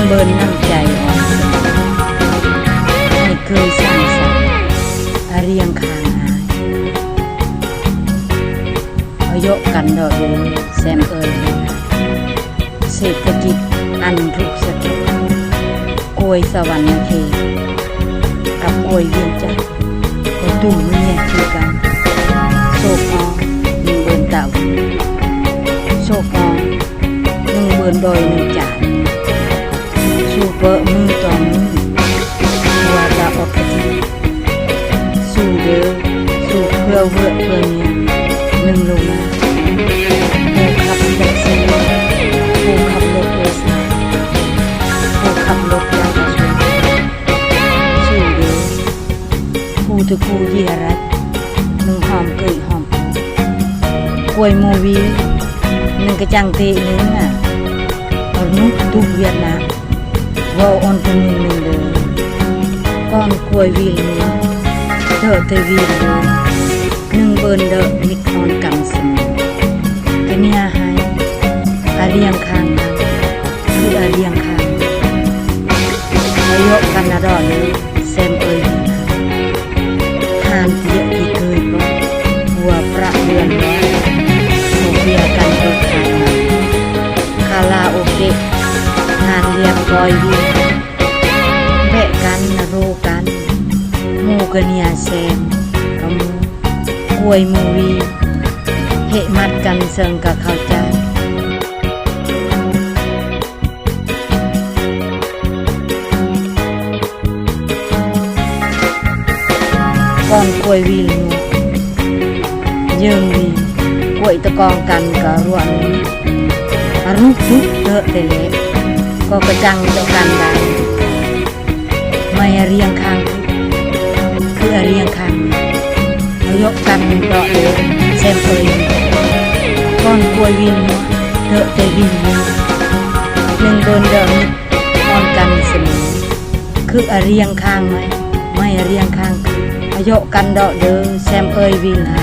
เบิร์นน้ำใจอ่อนให้เคยสร้างสรรค์เรียงคางหายเอายกกันดอกเดือนแซมเอ่ยเศรษฐกิจอันทุกสเต็ปกล้วยสวรรค์เทกับกล้วยเวียงจันทร์ก็ตุ่มไม่แยกคือกันโซฟอหนึ่งเบิร์นเต่าโซฟอหนึ่งเบิร์นโดยหนึ่งจานสู้เปะมือต่อมือว่าจะออกกระทิสู้เด้อสู้เพื่อเพื่อเมียหนึ่งลงมาผู้ขับแท็กซี่ผู้ขับรถโดยสารผู้ขับรถยานพาหนะสู้เด้อผู้ตะกูเยียรัดหนึ่งหอมเกยหอมกล้วยโมวีหนึ่งกระจังเตะนึงอ่ะเอานุ๊กตุกเวียดนามว่าอ่อนเป็นหนึ่งเลยก้อนกล้วยวีลเถอะเตวีเลยหนึ่งเบิร์นเดอมิดออนกำสมก็เนี่ยให้อาเรียงคางคืออาเรียงคางอายุกันนะดอนเลยเซมเอยทานเตี้ยที่เคยบอกหัวประเดือนแล้วโซเฟียกันเปิดขายคาราโอเกะงานเรียบร้อยดีแบะกันนะโรกันหมูกะเนียแซมกับมูกล้วยมูวีเหมัดกันเซิงกับเข้าใจก้อนกล้วยวีลนูยืงวีกล้วยตะกองกันกับรวนอรุณทุกเถอะเตเละก็กระจังเจ้ากันได้ไม่เรียงคางคือเรียงคางเอายกกันดอกเลยแซมเอยก้อนกล้วยวินเถอะเตวินหนึ่งเบิร์นเดิมอ่อนกันเสมอคือเรียงคางไหมไม่เรียงคางเอายกกันดอกเด้อแซมเอยวินให้